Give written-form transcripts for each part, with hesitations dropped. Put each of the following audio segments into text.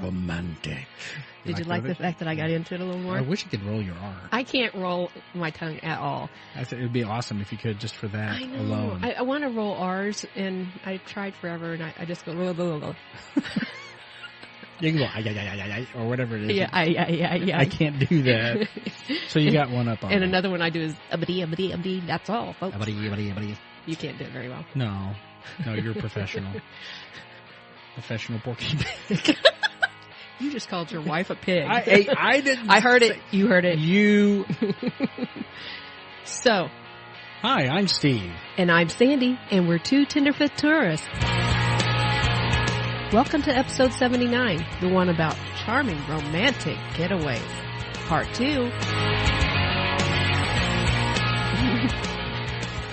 romantic. Did you like the fact that I got into it a little more? I wish you could roll your R. I can't roll my tongue at all. I thought it would be awesome if you could, just for that I know. alone. I want to roll R's, and I tried forever, and I just go, blah, blah, blah. You can go, ay, or whatever it is. Yeah, I can't do that. So you got one up on And me. another one I do is, abdi, that's all, folks. Abadi. You can't do it very well. No, you're a professional. Professional porky pig. You just called your wife a pig. I didn't. I heard it. You heard it. You. So. Hi, I'm Steve. And I'm Sandy, and we're two tenderfoot tourists. Welcome to episode 79, the one about charming romantic getaways. Part 2.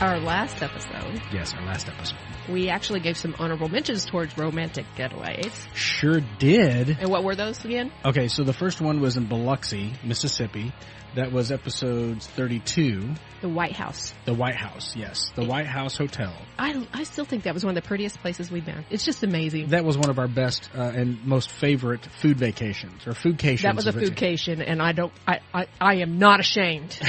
Our last episode. Yes, our last episode. We actually gave some honorable mentions towards romantic getaways. Sure did. And what were those again? Okay, so the first one was in Biloxi, Mississippi. That was episode 32. The White House. The White House, yes. The White House Hotel. I still think that was one of the prettiest places we've been. It's just amazing. That was one of our best and most favorite food vacations, or foodcations. That was a foodcation, and I am not ashamed.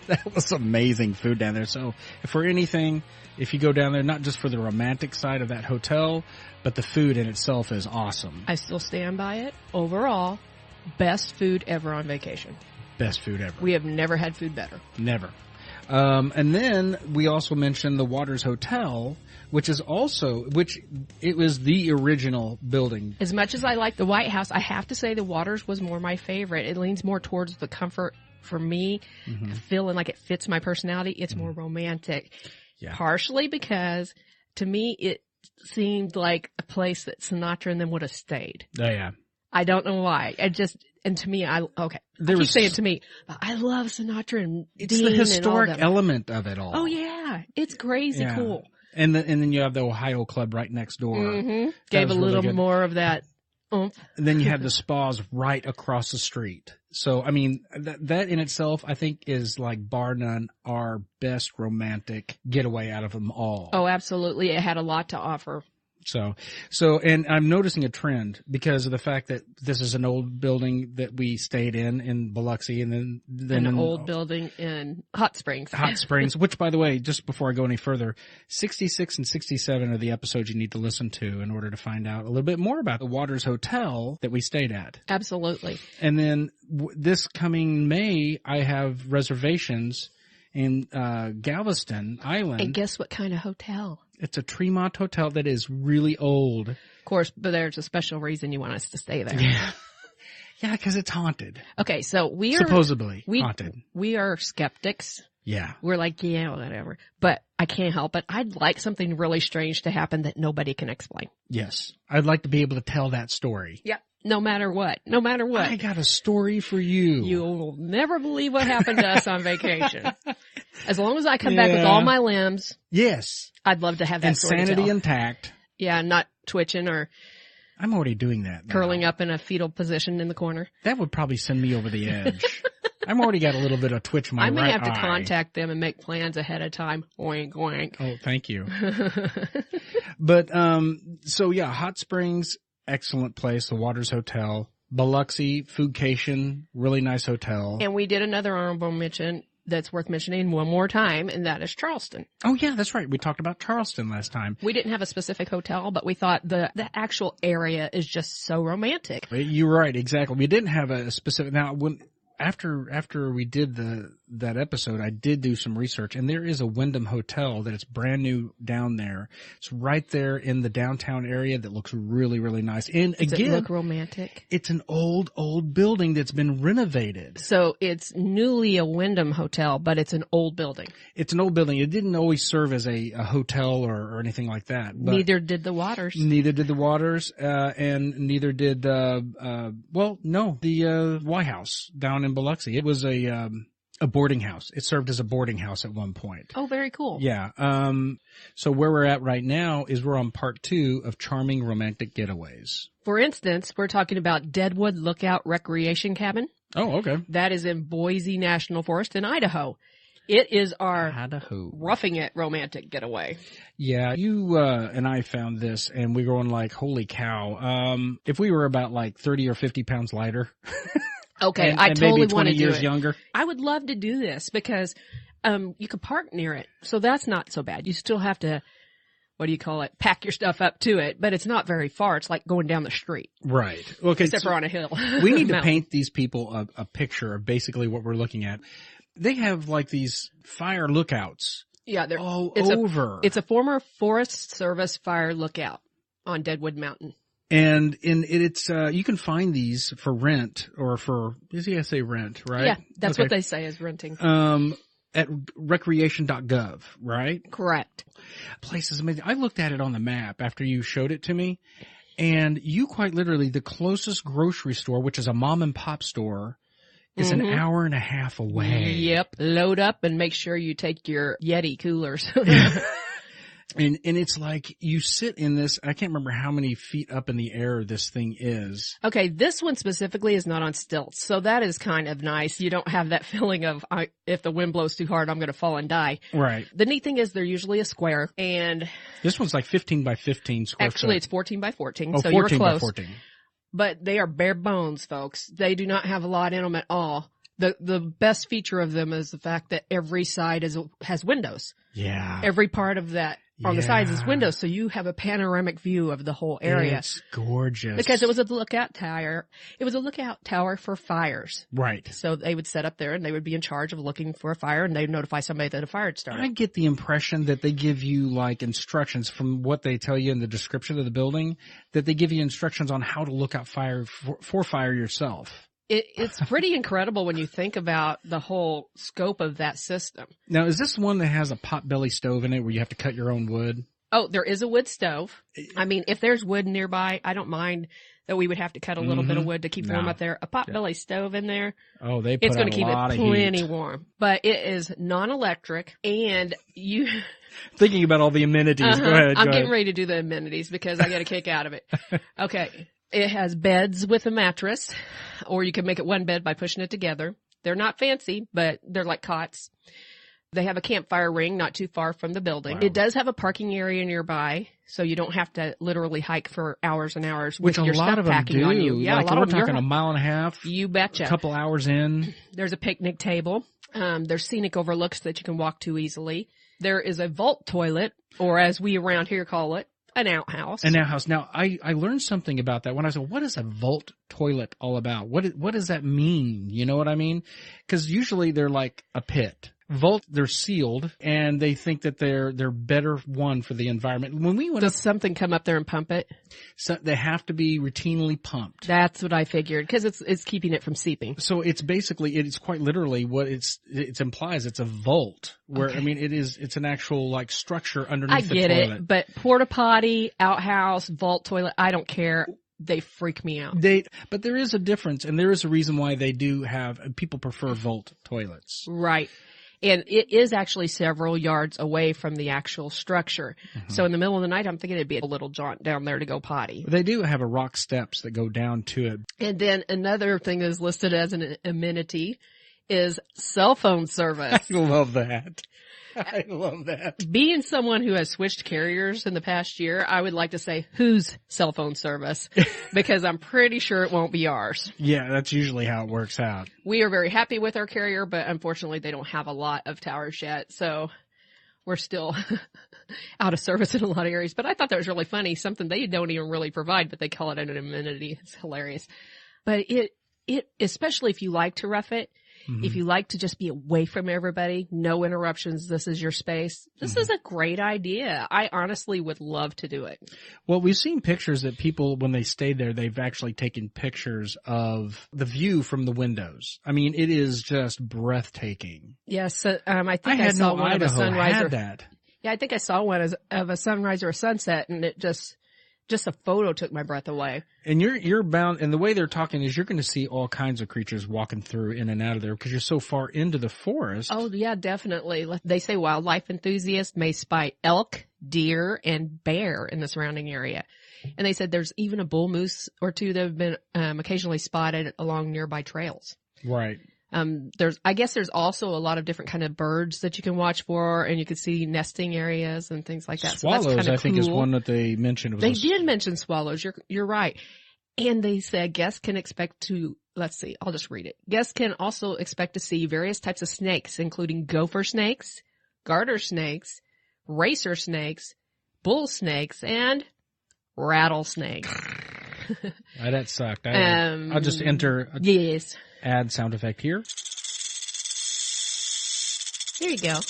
That was amazing food down there. So for anything, if you go down there, not just for the romantic side of that hotel, but the food in itself is awesome. I still stand by it. Overall, best food ever on vacation. Best food ever. We have never had food better. Never. And then we also mentioned the Waters Hotel, which it was the original building. As much as I like the White House, I have to say the Waters was more my favorite. It leans more towards the comfort for me, feeling like it fits my personality. It's more romantic. Yeah. Partially because to me it seemed like a place that Sinatra and them would have stayed. Oh, yeah. I don't know why. And to me, I keep saying to me, but I love Sinatra and it's Dean the historic and all element of it all. Oh yeah, it's crazy cool. And then you have the Ohio Club right next door. Mm-hmm. Gave a little more of that oomph. And then you have the spas right across the street. So, I mean, that in itself, I think, is like bar none our best romantic getaway out of them all. Oh, absolutely. It had a lot to offer. So, and I'm noticing a trend because of the fact that this is an old building that we stayed in Biloxi, and then an old building in Hot Springs. Hot Springs, which, by the way, just before I go any further, 66 and 67 are the episodes you need to listen to in order to find out a little bit more about the Waters Hotel that we stayed at. Absolutely. And then this coming May, I have reservations in Galveston Island. And guess what kind of hotel? It's a Tremont hotel that is really old. Of course, but there's a special reason you want us to stay there. Yeah. Yeah, because it's haunted. Okay, so we are... Supposedly haunted. We are skeptics. Yeah. We're like, yeah, whatever. But I can't help it. I'd like something really strange to happen that nobody can explain. Yes. I'd like to be able to tell that story. Yep. No matter what. No matter what. I got a story for you. You'll never believe what happened to us on vacation. As long as I come back with all my limbs. Yes. I'd love to have that story to Insanity tell. intact. Yeah, not twitching or I'm already doing that now. Curling up in a fetal position in the corner. That would probably send me over the edge. I've already got a little bit of twitch in my right eye. I may have to contact them and make plans ahead of time. Oink, oink. Oh, thank you. But, so yeah, Hot Springs, excellent place. The Waters Hotel. Biloxi, Foodcation, really nice hotel. And we did another honorable mention that's worth mentioning one more time, and that is Charleston. Oh yeah, that's right. We talked about Charleston last time. We didn't have a specific hotel, but we thought the actual area is just so romantic. You're right, exactly. We didn't have a specific, now after we did that episode, I did do some research, and there is a Wyndham Hotel that is brand new down there. It's right there in the downtown area that looks really, really nice. And Does again, it look romantic? It's an old building that's been renovated. So it's newly a Wyndham Hotel, but it's an old building. It's an old building. It didn't always serve as a hotel or anything like that. But neither did the Waters. Neither did the Waters, and neither did the White House down in Biloxi. It was a boarding house. It served as a boarding house at one point. Oh, very cool. Yeah. So where we're at right now is we're on part 2 of Charming Romantic Getaways. For instance, we're talking about Deadwood Lookout Recreation Cabin. Oh, okay. That is in Boise National Forest in Idaho. It is our Idaho. roughing it romantic getaway. Yeah, you and I found this, and we were going like, holy cow. If we were about like 30 or 50 pounds lighter. Okay, and I totally maybe 20 want to do years it. younger. I would love to do this because you could park near it. So that's not so bad. You still have to, what do you call it, pack your stuff up to it, but it's not very far. It's like going down the street. Right. Okay. Except for on a hill. We need to paint these people a picture of basically what we're looking at. They have like these fire lookouts. Yeah, they're all over. It's a former Forest Service fire lookout on Deadwood Mountain. And it's you can find these for rent or for, I say rent, right? Yeah, that's what they say is renting. At recreation.gov, right? Correct. Place is amazing. I looked at it on the map after you showed it to me, and you quite literally, the closest grocery store, which is a mom and pop store, is an hour and a half away. Yep. Load up and make sure you take your Yeti coolers. And it's like you sit in this, I can't remember how many feet up in the air this thing is. Okay, this one specifically is not on stilts, so that is kind of nice. You don't have that feeling of, if the wind blows too hard, I'm going to fall and die. Right. The neat thing is they're usually a square, and this one's like 15 by 15 square actually foot. it's 14 by 14, oh, so 14 you were close. by 14. But they are bare bones, folks. They do not have a lot in them at all. The best feature of them is the fact that every side has windows. Yeah. Every part of that on the sides is windows, so you have a panoramic view of the whole area. It's gorgeous. Because it was a lookout tower. It was a lookout tower for fires. Right. So they would set up there and they would be in charge of looking for a fire, and they'd notify somebody that a fire had started. I get the impression that they give you like instructions from what they tell you in the description of the building, that they give you instructions on how to look out fire for fire yourself. It's pretty incredible when you think about the whole scope of that system. Now, is this one that has a potbelly stove in it where you have to cut your own wood? Oh, there is a wood stove. I mean, if there's wood nearby, I don't mind that we would have to cut a little bit of wood to keep warm up there. A potbelly stove in there. Oh, they put it's going to keep it of plenty heat. warm. But it is non-electric, and you... Thinking about all the amenities. Go ahead. I'm getting ready to do the amenities because I get a kick out of it. Okay. It has beds with a mattress, or you can make it one bed by pushing it together. They're not fancy, but they're like cots. They have a campfire ring not too far from the building. Wow. It does have a parking area nearby, so you don't have to literally hike for hours and hours with your stuff packing on you. Yeah, like a lot of them. We're talking a mile and a half. You betcha. A couple hours in. There's a picnic table. There's scenic overlooks that you can walk to easily. There is a vault toilet, or as we around here call it, an outhouse. An outhouse. Now, I learned something about that when I said, what is a vault toilet all about? What does that mean? You know what I mean? Because usually they're like a pit. Vault, they're sealed, and they think that they're better one for the environment. When we went Does something come up there and pump it? So they have to be routinely pumped. That's what I figured, because it's keeping it from seeping. So it's basically, it's quite literally what it implies. It's a vault where, I mean, it's an actual like structure underneath the toilet. I get it, but porta potty, outhouse, vault toilet, I don't care. They freak me out. But there is a difference, and there is a reason why they do have, people prefer vault toilets. Right. And it is actually several yards away from the actual structure. Mm-hmm. So in the middle of the night, I'm thinking it'd be a little jaunt down there to go potty. They do have a rock steps that go down to it. And then another thing that's listed as an amenity is cell phone service. I love that. I love that. Being someone who has switched carriers in the past year, I would like to say whose cell phone service, because I'm pretty sure it won't be ours. Yeah, that's usually how it works out. We are very happy with our carrier, but unfortunately they don't have a lot of towers yet, so we're still out of service in a lot of areas. But I thought that was really funny, something they don't even really provide, but they call it an amenity. It's hilarious. But it especially if you like to rough it, mm-hmm. if you like to just be away from everybody, no interruptions, this is your space, this mm-hmm. is a great idea. I honestly would love to do it. Well, we've seen pictures that people, when they stayed there, they've actually taken pictures of the view from the windows. I mean, it is just breathtaking. Yes, I think I saw one of a sunrise. Had that. Yeah, I think I saw one of a sunrise or a sunset, and it just a photo took my breath away. And you're bound, and the way they're talking is you're going to see all kinds of creatures walking through in and out of there because you're so far into the forest. Oh, yeah, definitely. They say wildlife enthusiasts may spot elk, deer, and bear in the surrounding area. And they said there's even a bull moose or two that have been occasionally spotted along nearby trails. Right. I guess there's also a lot of different kind of birds that you can watch for, and you can see nesting areas and things like that. Swallows, so that's I cool. think, is one that they mentioned. They did mention swallows. You're right. And they said guests can expect to, let's see, I'll just read it. Guests can also expect to see various types of snakes, including gopher snakes, garter snakes, racer snakes, bull snakes, and rattlesnakes. That sucked. I'll just enter yes. Add sound effect here. There you go.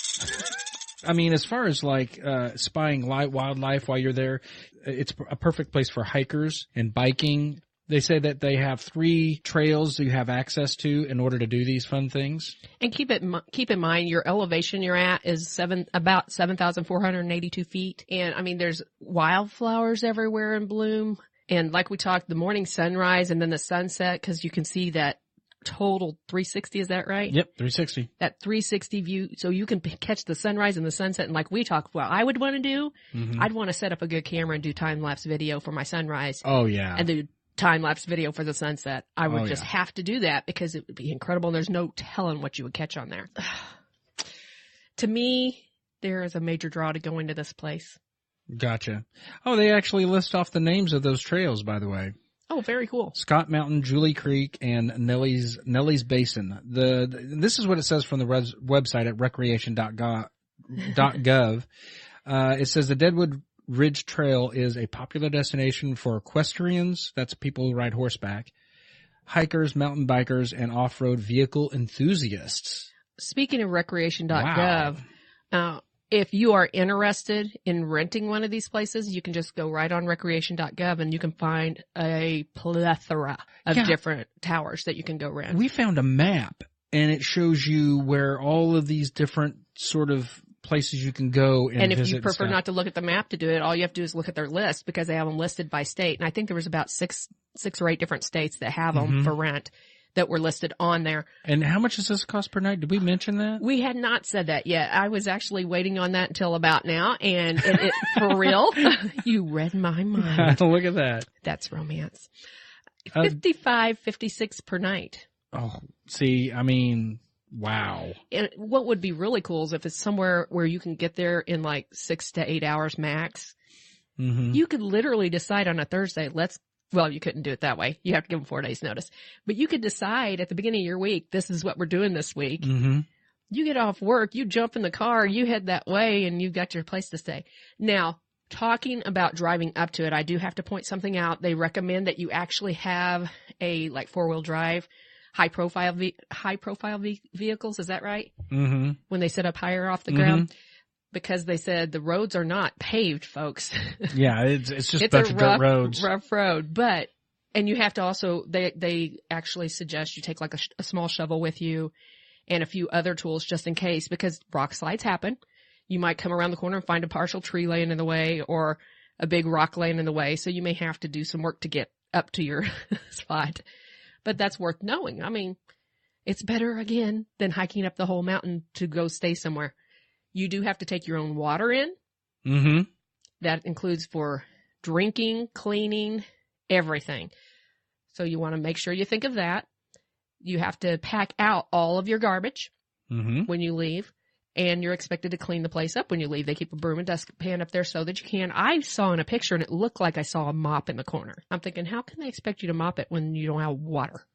I mean, as far as like spying wildlife while you're there, it's a perfect place for hikers and biking. They say that they have 3 trails you have access to in order to do these fun things. And keep in mind your elevation you're at is about 7,482 feet. And I mean, there's wildflowers everywhere in bloom. And like we talked, the morning sunrise and then the sunset, because you can see that total 360, is that right? Yep, 360. That 360 view, so you can catch the sunrise and the sunset. And like we talked, what I would want to do, I'd want to set up a good camera and do time-lapse video for my sunrise. Oh, yeah. And do time-lapse video for the sunset. I would just have to do that because it would be incredible. And there's no telling what you would catch on there. To me, there is a major draw to going to this place. Gotcha. Oh, they actually list off the names of those trails, by the way. Oh, very cool. Scott Mountain, Julie Creek, and Nellie's Basin. This is what it says from the website at recreation.gov. It says the Deadwood Ridge Trail is a popular destination for equestrians, that's people who ride horseback, hikers, mountain bikers, and off-road vehicle enthusiasts. Speaking of recreation.gov, if you are interested in renting one of these places, you can just go right on recreation.gov and you can find a plethora of different towers that you can go rent. We found a map and it shows you where all of these different sort of places you can go and if visit you prefer not to look at the map to do it, all you have to do is look at their list because they have them listed by state. And I think there was about six or eight different states that have them for rent that were listed on there. And how much does this cost per night? Did we mention that? We had not said that yet. I was actually waiting on that until about now. And it for real, you read my mind. Look at that. That's romance. 56 per night. Oh, see, I mean, wow. And what would be really cool is if it's somewhere where you can get there in like 6 to 8 hours max. You could literally decide on a Thursday, well, you couldn't do it that way. You have to give them 4 days notice. But you could decide at the beginning of your week, this is what we're doing this week. You get off work, you jump in the car, you head that way, and you've got your place to stay. Now, talking about driving up to it, I do have to point something out. They recommend that you actually have a like 4-wheel drive, high profile vehicles. Is that right? When they sit up higher off the ground. Because they said the roads are not paved, folks. Yeah, it's just a bunch of dirt roads. Rough road. But, and you have to also, they actually suggest you take like a small shovel with you and a few other tools just in case, because rock slides happen. You might come around the corner and find a partial tree laying in the way or a big rock laying in the way. So you may have to do some work to get up to your spot. But that's worth knowing. I mean, it's better again than hiking up the whole mountain to go stay somewhere. You do have to take your own water in. That includes for drinking, cleaning, everything. So you want to make sure you think of that. You have to pack out all of your garbage when you leave. And you're expected to clean the place up when you leave. They keep a broom and dustpan up there so that you can. I saw in a picture and it looked like I saw a mop in the corner. I'm thinking, how can they expect you to mop it when you don't have water?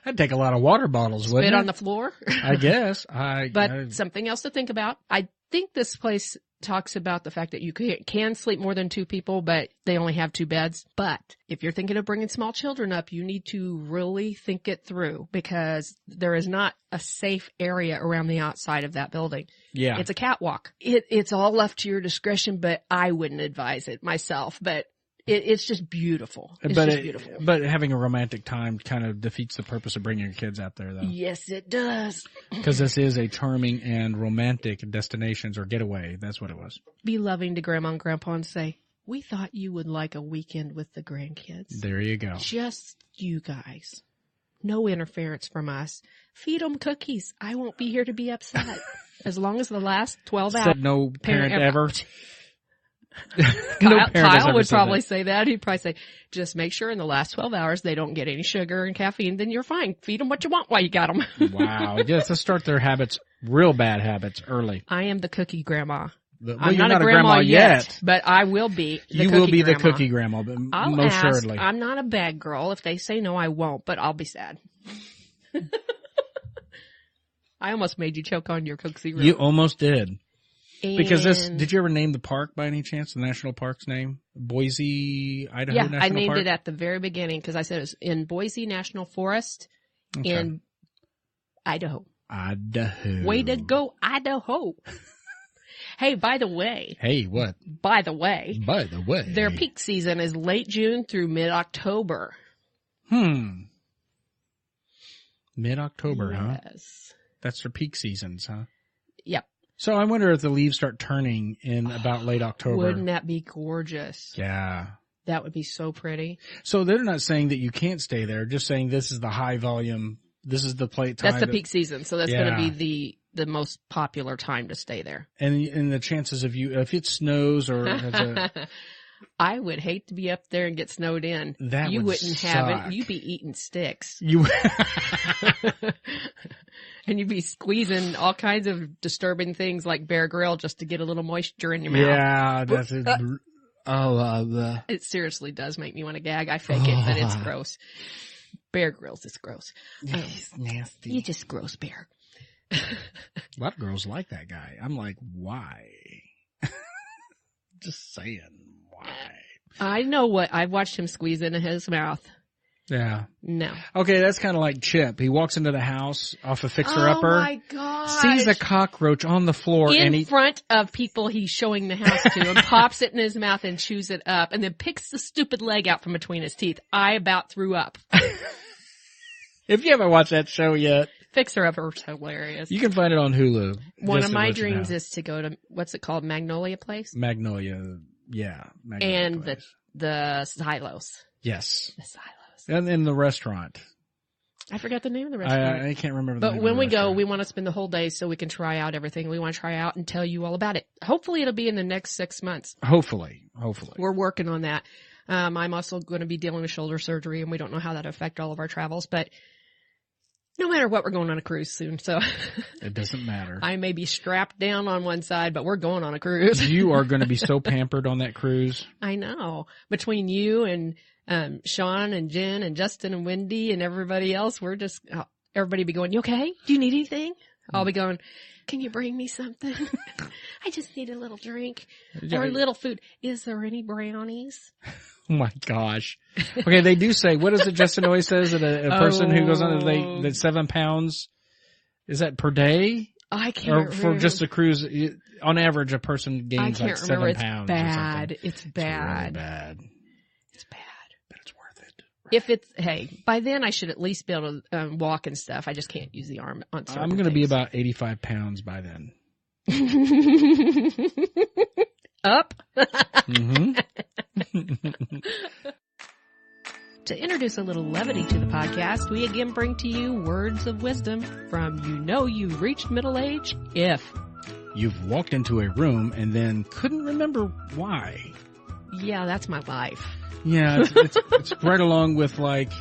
I'd take a lot of water bottles, wouldn't it? Spit on the floor? I guess. But something else to think about. I think this place talks about the fact that you can sleep more than 2 people, but they only have 2 beds. But if you're thinking of bringing small children up, you need to really think it through because there is not a safe area around the outside of that building. Yeah. It's a catwalk. It's all left to your discretion, but I wouldn't advise it myself. But it's just beautiful. Beautiful. But having a romantic time kind of defeats the purpose of bringing your kids out there, though. Yes, it does. Because this is a charming and romantic destinations or getaway. That's what it was. Be loving to Grandma and Grandpa and say, we thought you would like a weekend with the grandkids. There you go. Just you guys. No interference from us. Feed them cookies. I won't be here to be upset. As long as the last 12 hours. Said no parent ever. No parent has Kyle ever would said probably that. say that. He'd probably say, just make sure in the last 12 hours they don't get any sugar and caffeine, then you're fine. Feed them what you want while you got them. Wow. Yes, let's start their habits, real bad habits, early. I am the cookie grandma. Well, I'm you're not a grandma yet, but I will be the You cookie will be grandma. the cookie grandma, but I'll most ask. assuredly. I'm not a bad girl. If they say no, I won't, but I'll be sad. I almost made you choke on your cookie roll. You almost did. Because And- did you ever name the park by any chance? The national park's name? Boise, Idaho yeah, National I named Park? it at the very beginning because I said it was in Boise National Forest Okay. in Idaho. Idaho. Way to go, Idaho. Hey, by the way, Hey, what? by the way, their peak season is late June through mid-October. Mid-October, huh? Yes. That's their peak seasons, huh? Yep. So I wonder if the leaves start turning in about late October. Wouldn't that be gorgeous? Yeah. That would be so pretty. So they're not saying that you can't stay there, just saying this is the high volume, this is the plate time. That's the peak season, so that's Yeah. going to be the most popular time to stay there. And the chances of you, if it snows or has a, I would hate to be up there and get snowed in. That you would wouldn't have suck. it. You'd be eating sticks. you, And you'd be squeezing all kinds of disturbing things like Bear Grill just to get a little moisture in your mouth. yeah, that's it. It seriously does make me want to gag. I fake it, but it's gross. Bear Grylls is gross. It's nasty. You just gross bear. A lot of girls like that guy. I'm like, why? Just saying, why? I know what I've watched him squeeze into his mouth. Yeah. No. Okay, that's kind of like Chip. He walks into the house off a Fixer Upper. Oh my god! Sees a cockroach on the floor and in front of people he's showing the house to, and pops it in his mouth and chews it up, and then picks the stupid leg out from between his teeth. I about threw up. If you haven't watched that show yet, Fixer Upper's hilarious. you can find it on Hulu. One Just of to my let you dreams know. is to go to what's it called, Magnolia Place, Magnolia. Yeah. Magnolia and Place. the silos. Yes. The silos. And in the restaurant. I forgot the name of the restaurant. I can't remember the But name when of the we go, restaurant. we want to spend the whole day so we can try out everything we want to try out and tell you all about it. Hopefully it'll be in the next 6 months. Hopefully. We're working on that. I'm also going to be dealing with shoulder surgery, and we don't know how that'll affect all of our travels, but no matter what, we're going on a cruise soon. So It doesn't matter. I may be strapped down on one side, but we're going on a cruise. You are going to be so pampered on that cruise. I know. Between you and Sean and Jen and Justin and Wendy and everybody else, we're just, everybody be going, you okay? Do you need anything? I'll be going, can you bring me something? I just need a little drink or a little food. Is there any brownies? Oh my gosh. Okay, they do say, what is it Justin always says that a person who goes on, that's 7 pounds, is that per day? I can't Or remember. for just a cruise, on average, a person I gains can't like 7 remember. It's pounds bad. or something. It's It's bad. really bad. It's bad. But it's worth it. If it's, hey, by then I should at least be able to walk and stuff. I just can't use the arm on certain I'm going to be things. about 85 pounds by then. Up. Mm-hmm. To introduce a little levity to the podcast, we again bring to you words of wisdom from you've reached middle age if. You've walked into a room and then couldn't remember why. Yeah, that's my life. Yeah, it's right along with like,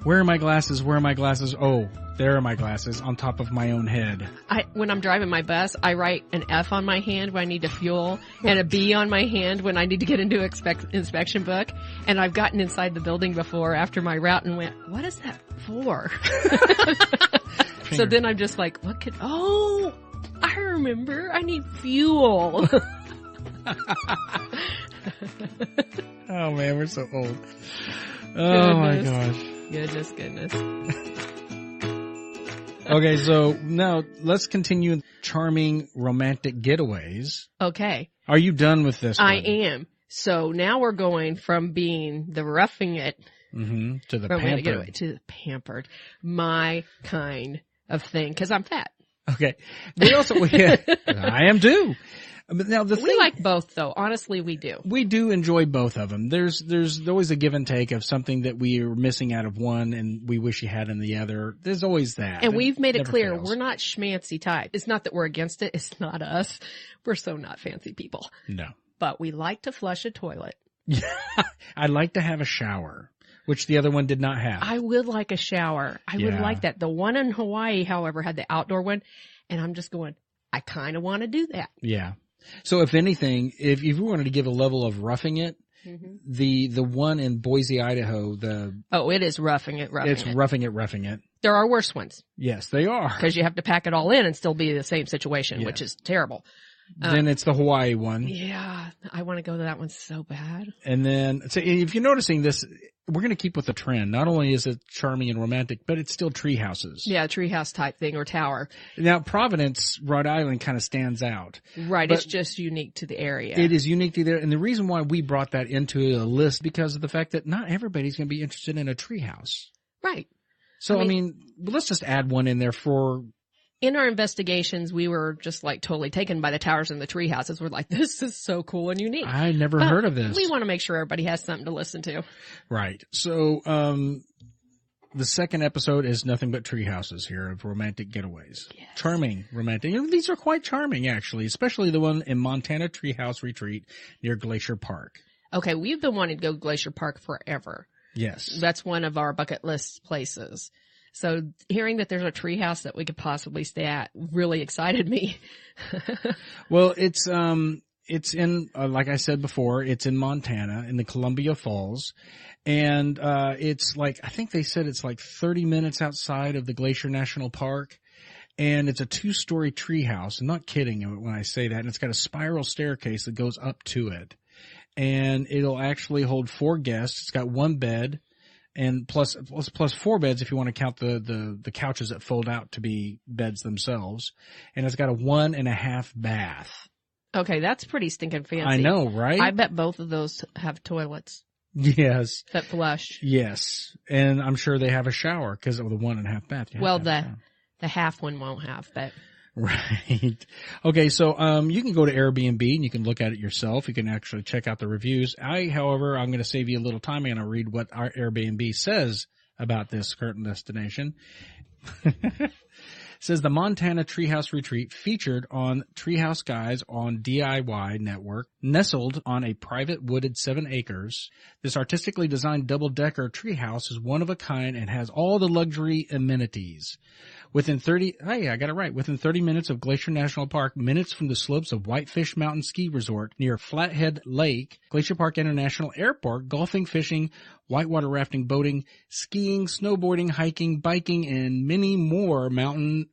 where are my glasses? Where are my glasses? Oh, there are my glasses on top of my own head. When I'm driving my bus, I write an F on my hand when I need to fuel and a B on my hand when I need to get into inspection book. And I've gotten inside the building before after my route and went, what is that for? So then I'm just like, oh, I remember. I need fuel. Oh man, we're so old. Oh my Goodness. gosh. Goodness. Okay, so now let's continue charming romantic getaways. Okay. Are you done with this one? I am. So now we're going from being the roughing it Mm-hmm. To the romantic getaway pampered. to the pampered. My kind of thing. Cause I'm fat. Okay. We also, I am too. But now the We thing, like both though. Honestly, we do. we do enjoy both of them. There's always a give and take of something that we are missing out of one and we wish you had in the other. There's always that. And we've made it never clear fails. we're not schmancy type. It's not that we're against it. It's not us. We're so not fancy people. No. but we like to flush a toilet. I'd like to have a shower, which the other one did not have. I would like a shower. I would like that. The one in Hawaii, however, had the outdoor one, and I'm just going, I kind of want to do that. Yeah. So if anything, if you wanted to give a level of roughing it, the one in Boise, Idaho, it is roughing it. It's roughing it. There are worse ones. Yes, they are. Because you have to pack it all in and still be the same situation, which is terrible. Then it's the Hawaii one. Yeah, I want to go to that one so bad. And then, so if you're noticing this, we're going to keep with the trend. Not only is it charming and romantic, but it's still tree houses. Yeah, treehouse type thing or tower. Now, Providence, Rhode Island kind of stands out. Right, it's just unique to the area. It is unique to there. And the reason why we brought that into a list because of the fact that not everybody's going to be interested in a tree house. Right. So, I mean, let's just add one in there for... In our investigations, we were just like totally taken by the towers and the tree houses. We're like, this is so cool and unique. I never heard of this. We want to make sure everybody has something to listen to. Right. So, the second episode is nothing but tree houses here of romantic getaways. Yes. Charming, romantic. These are quite charming, actually, especially the one in Montana Treehouse Retreat near Glacier Park. Okay, we've been wanting to go to Glacier Park forever. Yes. That's one of our bucket list places. So hearing that there's a treehouse that we could possibly stay at really excited me. Well, it's in, like I said before, it's in Montana in the Columbia Falls. And, it's like, I think they said it's like 30 minutes outside of the Glacier National Park. And it's a 2-story treehouse. I'm not kidding when I say that. And it's got a spiral staircase that goes up to it. And it'll actually hold 4 guests. It's got 1 bed. And plus 4 beds if you want to count the couches that fold out to be beds themselves. And it's got a 1.5 bath. Okay, that's pretty stinking fancy. I know, right? I bet both of those have toilets. Yes. That flush. Yes. And I'm sure they have a shower because of the 1.5 bath. Well, the half one won't have, but. Right. Okay, so you can go to Airbnb and you can look at it yourself. You can actually check out the reviews. However, I'm going to save you a little time. I'm going to read what our Airbnb says about this current destination. It says the Montana Treehouse Retreat featured on Treehouse Guys on DIY Network, nestled on a private wooded 7 acres. This artistically designed double-decker treehouse is one of a kind and has all the luxury amenities. Within 30 minutes of Glacier National Park, minutes from the slopes of Whitefish Mountain Ski Resort near Flathead Lake, Glacier Park International Airport, golfing, fishing, whitewater rafting, boating, skiing, snowboarding, hiking, biking, and many more Montana.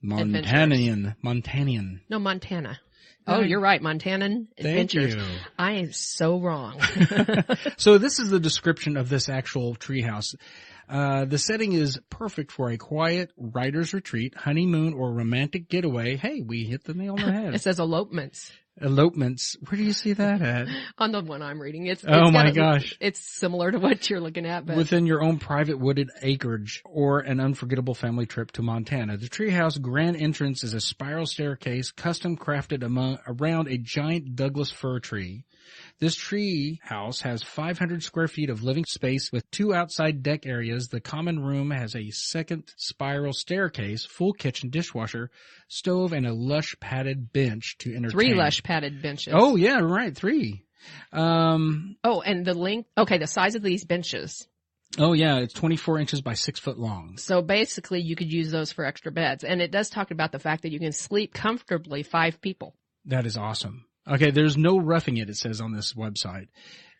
Montanian. No, Montana. Oh, you're right. Montanan adventures. Thank you. I am so wrong. So this is the description of this actual treehouse. The setting is perfect for a quiet writer's retreat, honeymoon, or romantic getaway. Hey, we hit the nail on the head. It says elopements. Elopements. Where do you see that at? On the one I'm reading. Oh my gosh. It's similar to what you're looking at. But within your own private wooded acreage or an unforgettable family trip to Montana. The treehouse grand entrance is a spiral staircase custom crafted around a giant Douglas fir tree. This tree house has 500 square feet of living space with 2 outside deck areas. The common room has a second spiral staircase, full kitchen, dishwasher, stove, and a lush padded bench to entertain. 3 lush padded benches. Oh, yeah, right, 3. And the length, the size of these benches. Oh, yeah, it's 24 inches by 6 foot long. So basically you could use those for extra beds. And it does talk about the fact that you can sleep comfortably 5 people. That is awesome. Okay, there's no roughing it says on this website,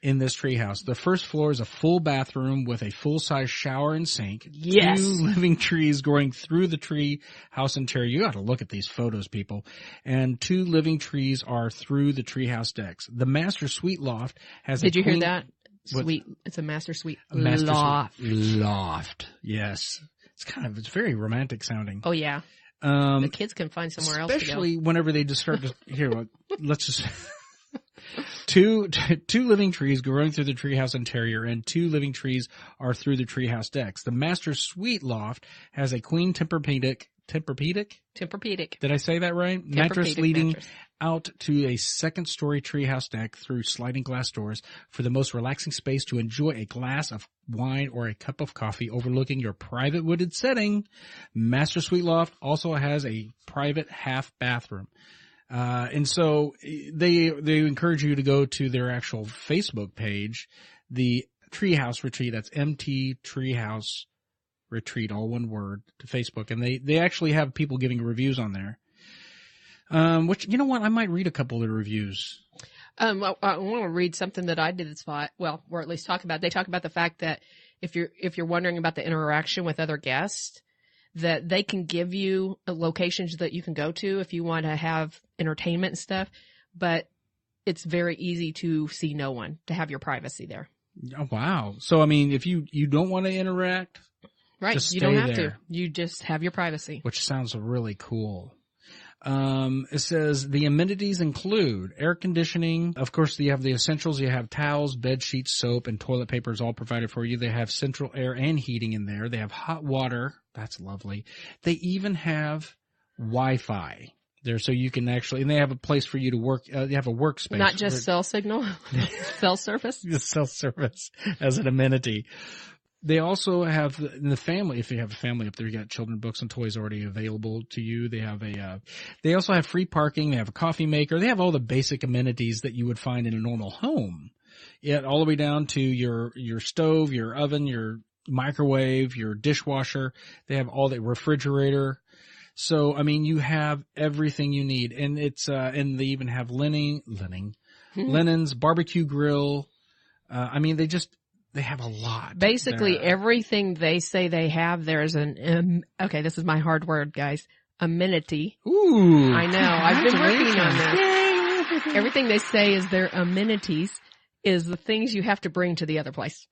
in this treehouse. The first floor is a full bathroom with a full-size shower and sink. Yes. 2 living trees growing through the tree house interior. You got to look at these photos, people. And 2 living trees are through the treehouse decks. The master suite loft has Did you hear that? Suite. It's a master suite loft. Loft. Yes. It's very romantic sounding. Oh, yeah. The kids can find somewhere else to go. Especially whenever they just start to, let's just, 2 living trees growing through the treehouse interior and 2 living trees are through the treehouse decks. The master suite loft has a queen Tempur-Pedic? Did I say that right? Mattress leading out to a second-story treehouse deck through sliding glass doors for the most relaxing space to enjoy a glass of wine or a cup of coffee overlooking your private wooded setting. Master Suite Loft also has a private half bathroom. And so they encourage you to go to their actual Facebook page, the Treehouse Retreat. That's MT Treehouse Retreat, all one word, to Facebook. And they actually have people giving reviews on there. Which, you know what? I might read a couple of the reviews. I want to read something that I did spot. Well, or at least talk about. They talk about the fact that if you're wondering about the interaction with other guests, that they can give you locations that you can go to if you want to have entertainment and stuff, but it's very easy to see no one, to have your privacy there. Oh, wow. So, I mean, if you don't want to interact, right, just you don't have there, to. You just have your privacy. which sounds really cool. It says the amenities include air conditioning. Of course, you have the essentials. You have towels, bed sheets, soap, and toilet paper is all provided for you. They have central air and heating in there. They have hot water. That's lovely. They even have Wi-Fi there, so you can actually, and they have a place for you to work. They have a workspace. Not just cell signal, cell service. The cell service as an amenity. They also have in the family, if you have a family up there, you got children books and toys already available to you. They have they also have free parking. They have a coffee maker. They have all the basic amenities that you would find in a normal home. Yet all the way down to your stove, your oven, your microwave, your dishwasher. They have all the refrigerator. So, I mean, you have everything you need. And it's, and they even have linens, barbecue grill. I mean, they have a lot. Basically, there. everything they say they have, there's okay, this is my hard word, guys. Amenity. Ooh. I know. I've been working on this. Everything they say is their amenities is the things you have to bring to the other place.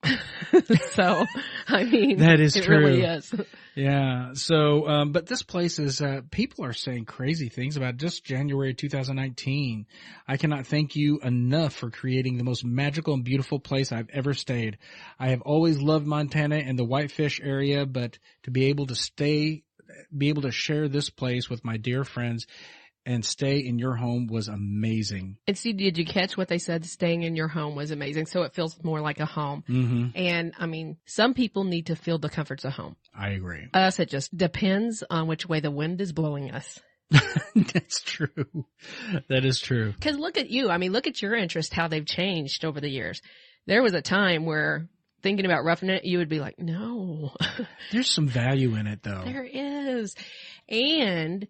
So, I mean, that is it true. really is. Yeah. So, but this place is, people are saying crazy things about just January 2019. I cannot thank you enough for creating the most magical and beautiful place I've ever stayed. I have always loved Montana and the Whitefish area, but to be able to share this place with my dear friends and stay in your home was amazing. And see, did you catch what they said? Staying in your home was amazing. So it feels more like a home. Mm-hmm. And I mean, some people need to feel the comforts of home. I agree. Us, it just depends on which way the wind is blowing us. That's true. That is true. Cause look at you. I mean, look at your interest, how they've changed over the years. There was a time where thinking about roughing it, you would be like, no. There's some value in it though. There is. And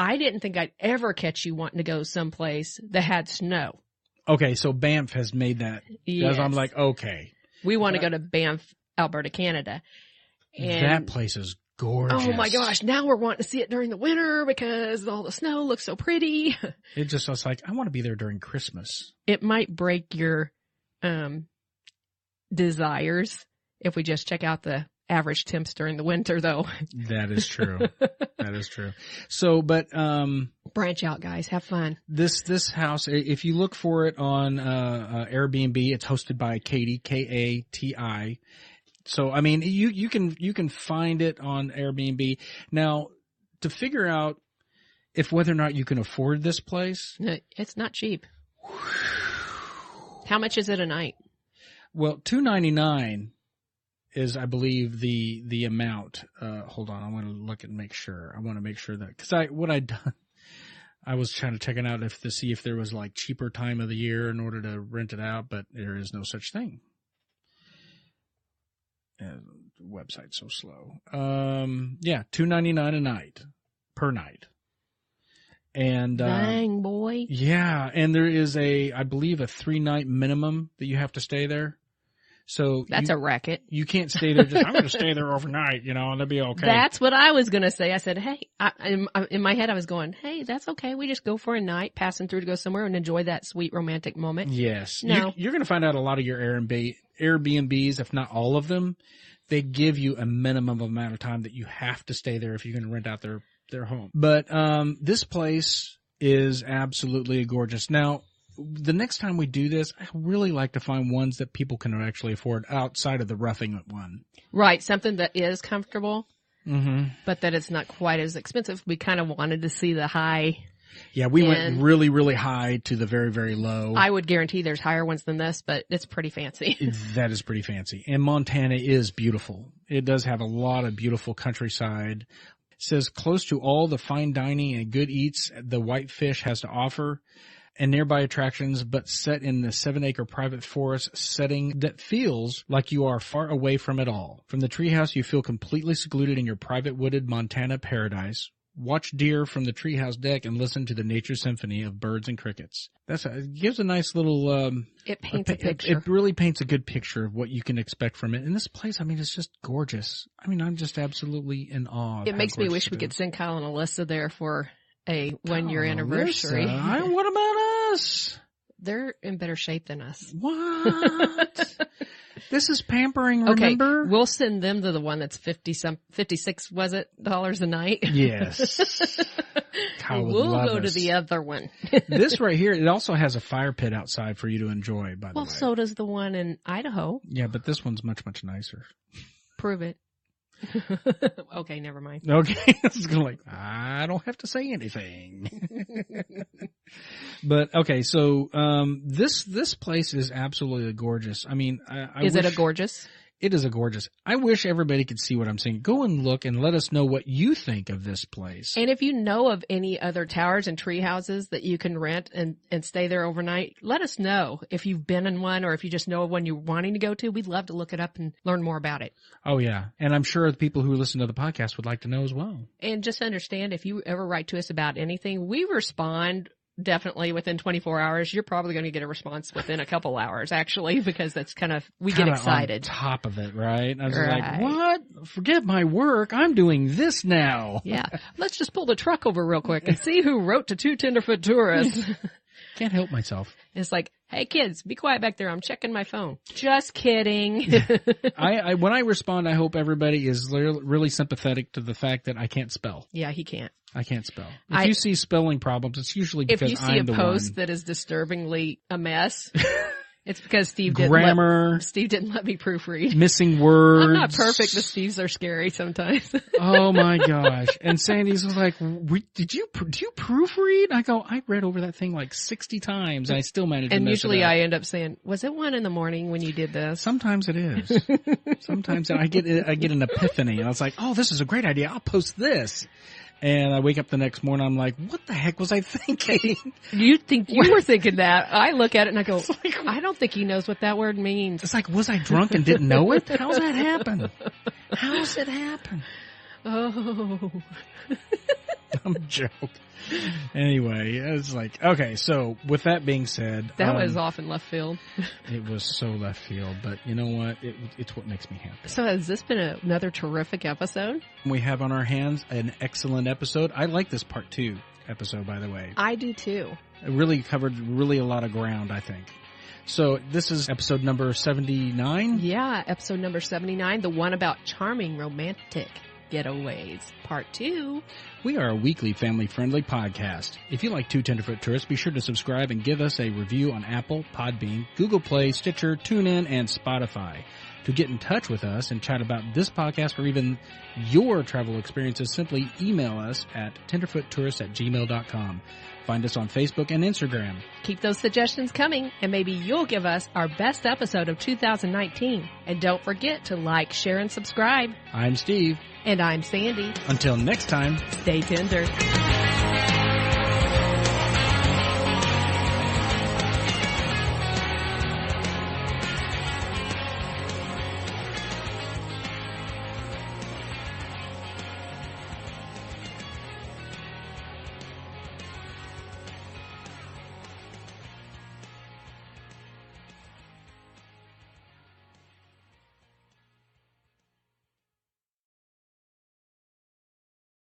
I didn't think I'd ever catch you wanting to go someplace that had snow. Okay, so Banff has made that. Yes. I'm like, okay. We want to go to Banff, Alberta, Canada. And that place is gorgeous. oh my gosh, now we're wanting to see it during the winter because all the snow looks so pretty. I was like, I want to be there during Christmas. It might break your desires if we just check out the average temps during the winter, though. That is true. That is true. So, but branch out, guys. Have fun. This house, if you look for it on Airbnb, it's hosted by Katie, Kati. So, I mean, you can find it on Airbnb. Now, to figure out if whether or not you can afford this place, it's not cheap. How much is it a night? Well, $299 is, I believe, the amount. Hold on, I want to look and make sure. I want to make sure that, because I was trying to check it out to see if there was like cheaper time of the year in order to rent it out, but there is no such thing. The website's so slow. Yeah, $299 a night, per night. And dang, boy. Yeah, and there is I believe a 3-night minimum that you have to stay there. So that's a racket. You can't stay there I'm going to stay there overnight, and that'll be okay. That's what I was going to say. I said, hey, in my head I was going, hey, that's okay. We just go for a night, passing through to go somewhere and enjoy that sweet romantic moment. Yes. No. You're going to find out a lot of your Airbnbs, if not all of them, they give you a minimum amount of time that you have to stay there if you're going to rent out their home. But this place is absolutely gorgeous. Now, the next time we do this, I really like to find ones that people can actually afford outside of the roughing it one. Right, something that is comfortable, but that it's not quite as expensive. We kind of wanted to see the high. Yeah, we went really, really high to the very, very low. I would guarantee there's higher ones than this, but it's pretty fancy. That is pretty fancy. And Montana is beautiful. It does have a lot of beautiful countryside. says close to all the fine dining and good eats the Whitefish has to offer and nearby attractions, but set in the 7-acre private forest setting that feels like you are far away from it all. From the treehouse, you feel completely secluded in your private wooded Montana paradise. Watch deer from the treehouse deck and listen to the nature symphony of birds and crickets. It gives a nice little, it paints a picture. It really paints a good picture of what you can expect from it. And this place, I mean, it's just gorgeous. I mean, I'm just absolutely in awe. It makes me wish we could send Kyle and Alyssa there for a 1-year anniversary. What about us? They're in better shape than us. What? This is pampering, remember? Okay, we'll send them to the one that's 56, was it, dollars a night? Yes. We'll go to the other one. This right here, it also has a fire pit outside for you to enjoy, by the way. Well, so does the one in Idaho. Yeah, but this one's much, much nicer. Prove it. Okay, never mind. Okay, it's like, I don't have to say anything. But okay, so this place is absolutely gorgeous. I mean, Is it a gorgeous? It is a gorgeous. I wish everybody could see what I'm saying. Go and look and let us know what you think of this place. And if you know of any other towers and tree houses that you can rent and stay there overnight, let us know. If you've been in one or if you just know of one you're wanting to go to, we'd love to look it up and learn more about it. Oh, yeah. And I'm sure the people who listen to the podcast would like to know as well. And just understand, if you ever write to us about anything, we respond definitely within 24 hours. You're probably going to get a response within a couple hours, actually, because that's we get excited. On top of it, right? I was like, what? Forget my work. I'm doing this now. Yeah. Let's just pull the truck over real quick and see who wrote to Two Tenderfoot Tourists. Can't help myself. It's like, hey kids, be quiet back there. I'm checking my phone. Just kidding. When I respond, I hope everybody is really sympathetic to the fact that I can't spell. Yeah, he can't. I can't spell. If you see spelling problems, it's usually because I'm the one. If you see a post that is disturbingly a mess, it's because Steve didn't let me proofread. Missing words. I'm not perfect, but Steve's are scary sometimes. Oh my gosh. And Sandy's was like, do you proofread? I go, I read over that thing like 60 times and I still managed to mess it up. And usually I end up saying, was it 1 a.m. when you did this? Sometimes it is. Sometimes I get an epiphany and I was like, oh, this is a great idea. I'll post this. And I wake up the next morning, I'm like, what the heck was I thinking? You think you were thinking that. I look at it and I go, I don't think he knows what that word means. It's like, was I drunk and didn't know it? How's that happen? How's it happen? Oh. I'm joking. Anyway, it's like, okay, so with that being said. That was off in left field. It was so left field, but you know what? It's what makes me happy. So has this been another terrific episode? We have on our hands an excellent episode. I like this part 2 episode, by the way. I do too. It really covered a lot of ground, I think. So this is episode number 79? Yeah, episode number 79, the one about charming romantic getaways, part 2. We are a weekly family-friendly podcast. If you like Two Tenderfoot Tourists, be sure to subscribe and give us a review on Apple, Podbean, Google Play, Stitcher, TuneIn, and Spotify. To get in touch with us and chat about this podcast or even your travel experiences, simply email us at tenderfoottourists@gmail.com. Find us on Facebook and Instagram. Keep those suggestions coming, and maybe you'll give us our best episode of 2019. And don't forget to like, share, and subscribe. I'm Steve. And I'm Sandy. Until next time, stay tender.